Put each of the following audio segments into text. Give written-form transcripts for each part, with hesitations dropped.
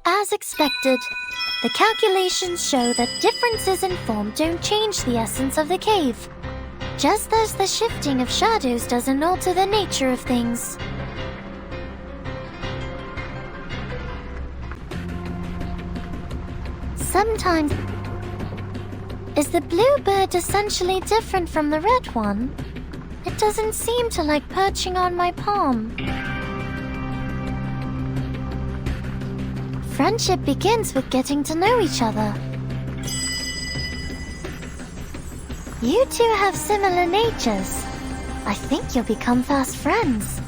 As expected, the calculations show that differences in form don't change the essence of the cave, just as the shifting of shadows doesn't alter the nature of things. Sometimes, is the blue bird essentially different from the red one? It doesn't seem to like perching on my palm. Friendship begins with getting to know each other. You two have similar natures. I think you'll become fast friends.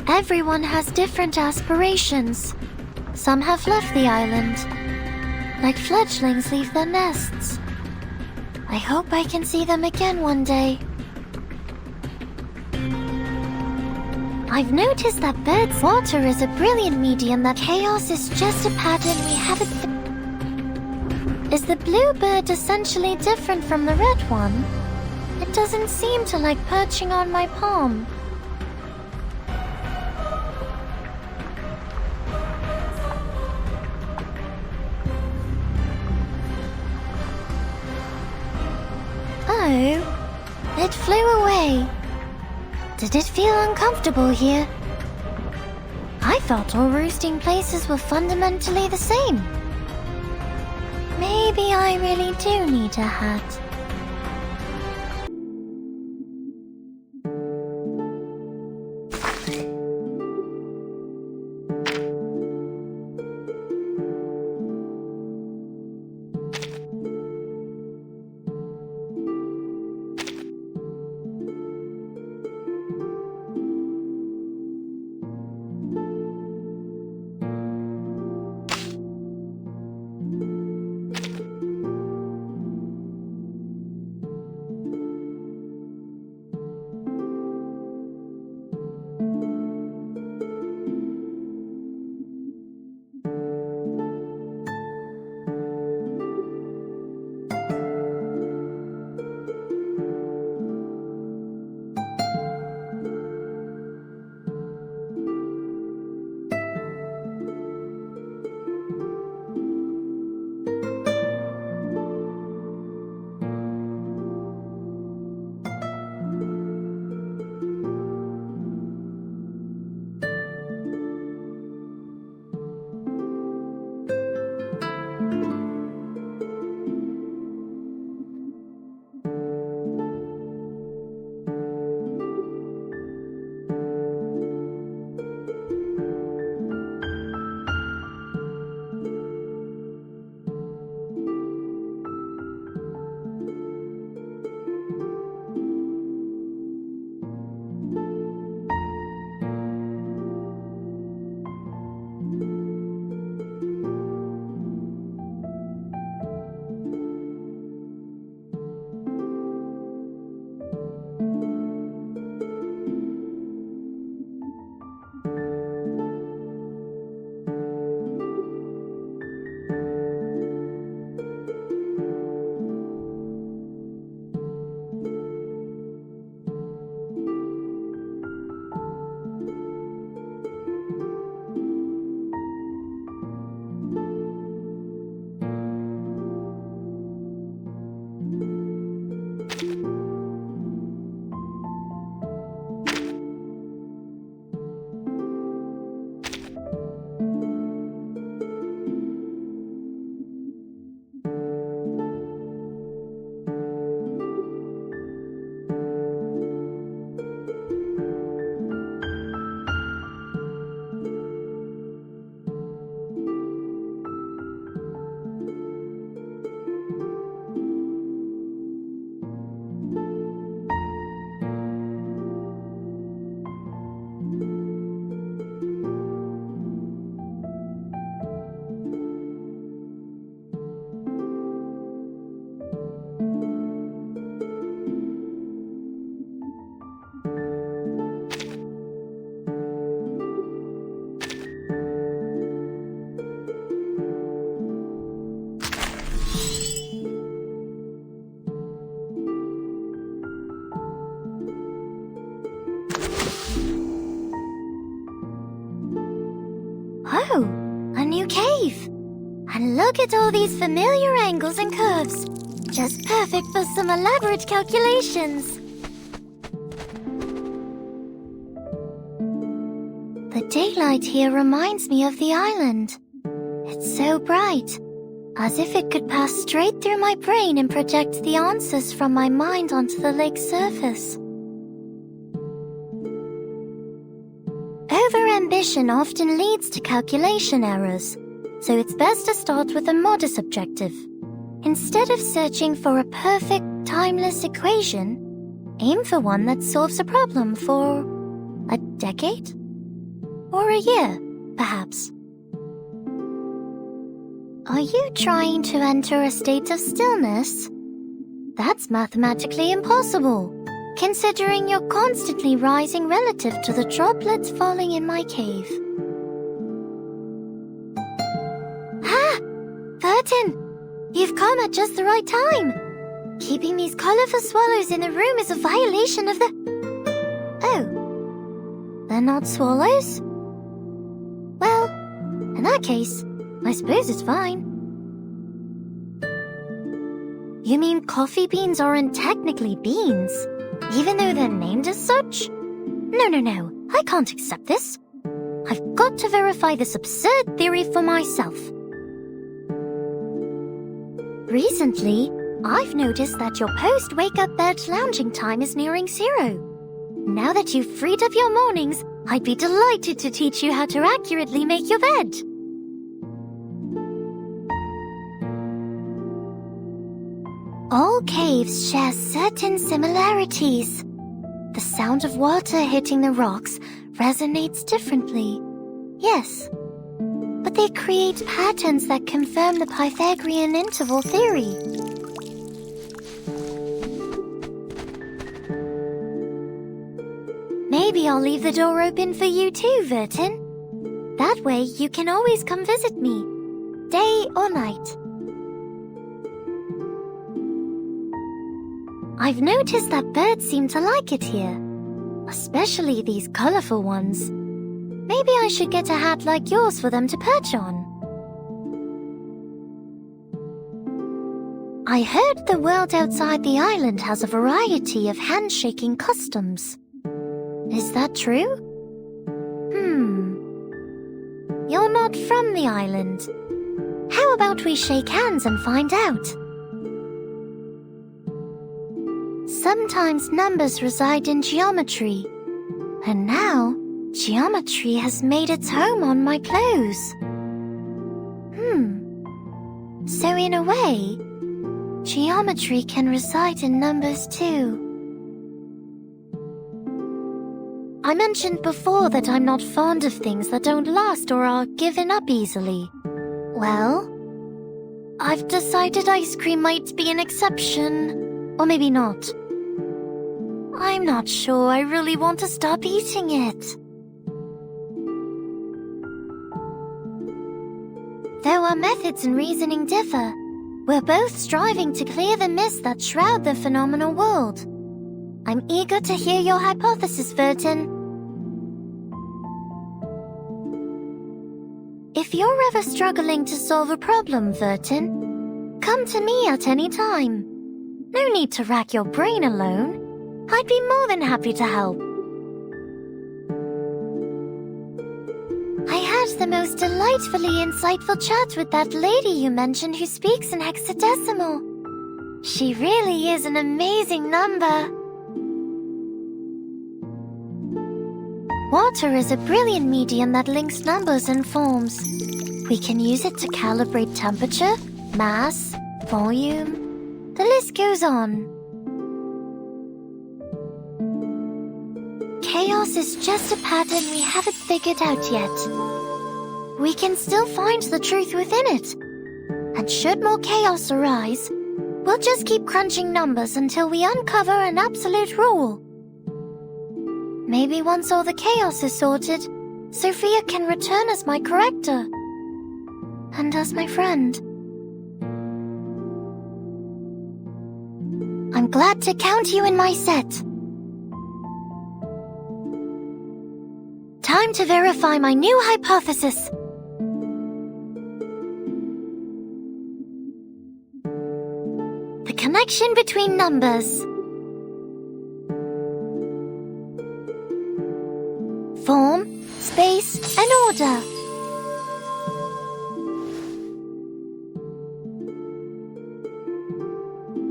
Everyone has different aspirations. Some have left the island, like fledglings leave their nests. I hope I can see them again one day. I've noticed that birds' water is a brilliant medium, that chaos is just a pattern we haven't... Is the blue bird essentially different from the red one? It doesn't seem to like perching on my palm. Oh, it flew away. Did it feel uncomfortable here? I thought all roosting places were fundamentally the same. Maybe I really do need a hat. Oh, a new cave. And look at all these familiar angles and curves. Just perfect for some elaborate calculations. The daylight here reminds me of the island. It's so bright, as if it could pass straight through my brain and project the answers from my mind onto the lake's surface. Overambition often leads to calculation errors, so it's best to start with a modest objective. Instead of searching for a perfect, timeless equation, aim for one that solves a problem for a decade? Or a year, perhaps. Are you trying to enter a state of stillness? That's mathematically impossible, considering you're constantly rising relative to the droplets falling in my cave. Ah! Burton! You've come at just the right time! Keeping these colorful swallows in the room is a violation of the... Oh. They're not swallows? Well, in that case, I suppose it's fine. You mean coffee beans aren't technically beans, even though they're named as such? No, I can't accept this. I've got to verify this absurd theory for myself. Recently, I've noticed that your post-wake-up bed lounging time is nearing 0. Now that you've freed up your mornings, I'd be delighted to teach you how to accurately make your bed. All caves share certain similarities. The sound of water hitting the rocks resonates differently. Yes, but they create patterns that confirm the Pythagorean interval theory. Maybe I'll leave the door open for you too, Vertin. That way you can always come visit me, day or night. I've noticed that birds seem to like it here, especially these colorful ones. Maybe I should get a hat like yours for them to perch on. I heard the world outside the island has a variety of handshaking customs. Is that true? You're not from the island. How about we shake hands and find out? Sometimes numbers reside in geometry, and now geometry has made its home on my clothes. So in a way, geometry can reside in numbers too. I mentioned before that I'm not fond of things that don't last or are given up easily. Well, I've decided ice cream might be an exception, or maybe not. I'm not sure I really want to stop eating it. Though our methods and reasoning differ, we're both striving to clear the mist that shroud the phenomenal world. I'm eager to hear your hypothesis, Vertin. If you're ever struggling to solve a problem, Vertin, come to me at any time. No need to rack your brain alone. I'd be more than happy to help. I had the most delightfully insightful chat with that lady you mentioned who speaks in hexadecimal. She really is an amazing number. Water is a brilliant medium that links numbers and forms. We can use it to calibrate temperature, mass, volume. The list goes on. Chaos is just a pattern we haven't figured out yet. We can still find the truth within it. And should more chaos arise, we'll just keep crunching numbers until we uncover an absolute rule. Maybe once all the chaos is sorted, Sophia can return as my corrector. And as my friend. I'm glad to count you in my set. Time to verify my new hypothesis. connection between numbers. Form, space, and order.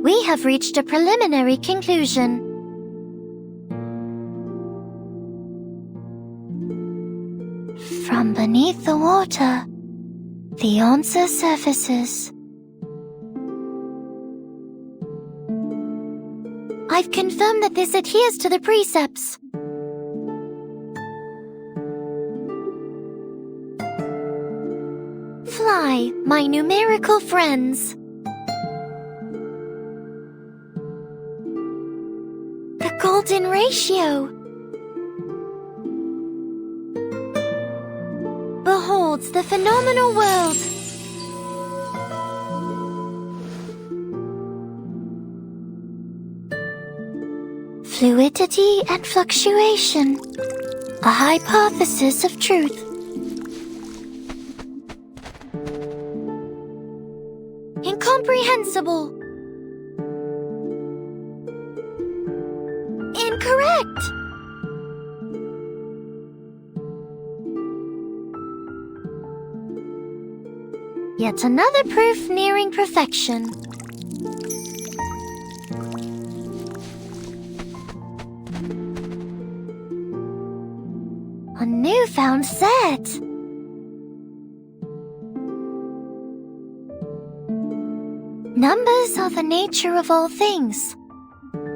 We have reached a preliminary conclusion. From beneath the water, the answer surfaces. I've confirmed that this adheres to the precepts. Fly, my numerical friends. The golden ratio. Beholds the phenomenal world. Fluidity and fluctuation, a hypothesis of truth. Incomprehensible. Incorrect. Yet another proof nearing perfection. A newfound set. Numbers are the nature of all things.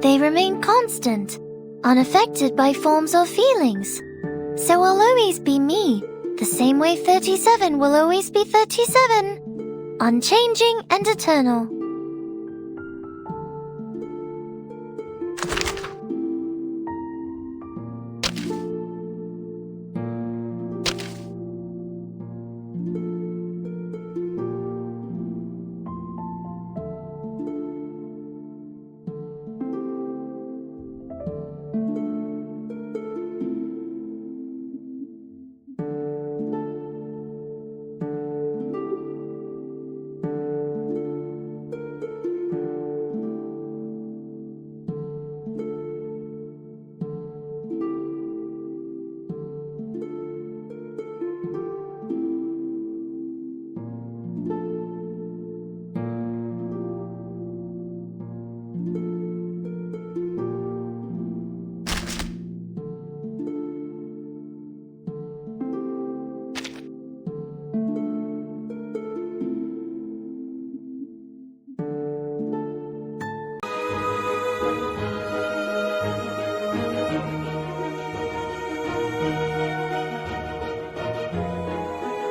They remain constant, unaffected by forms or feelings. So I'll always be me, the same way 37 will always be 37, unchanging and eternal.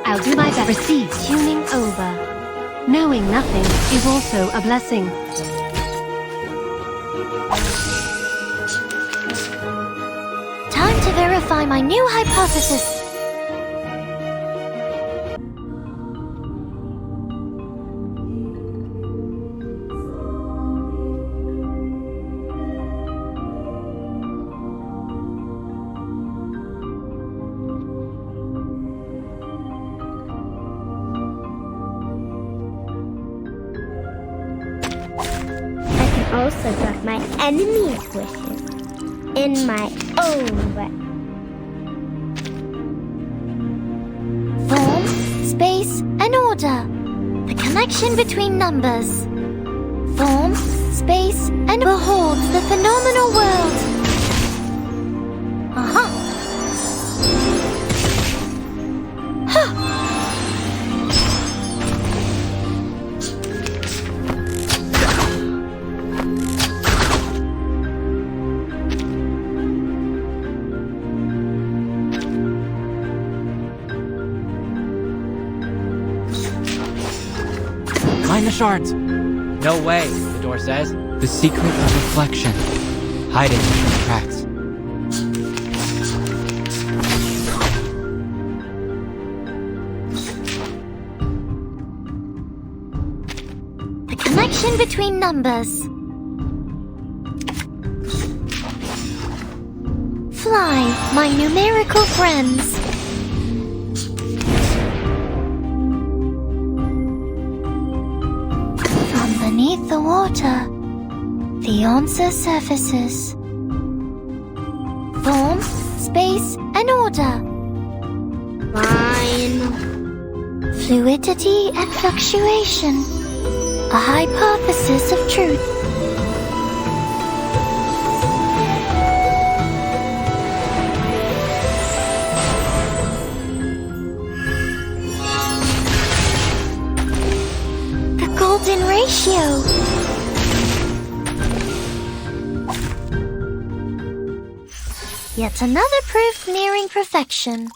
I'll do my best. Proceed. Tuning over. Knowing nothing is also a blessing. Time to verify my new hypothesis. Also got my enemy's wishes in my own way. Form, space, and order. The connection between numbers. Form, space, and behold the phenomenal world. Huh. Find the shards. No way, the door says. The secret of reflection. Hiding in the cracks. The connection between numbers. Fly, my numerical friends. Beneath the water, The answer surfaces. Form, space, and order. Fine. Fluidity and fluctuation. A hypothesis of truth. The golden ratio. Yet another proof nearing perfection.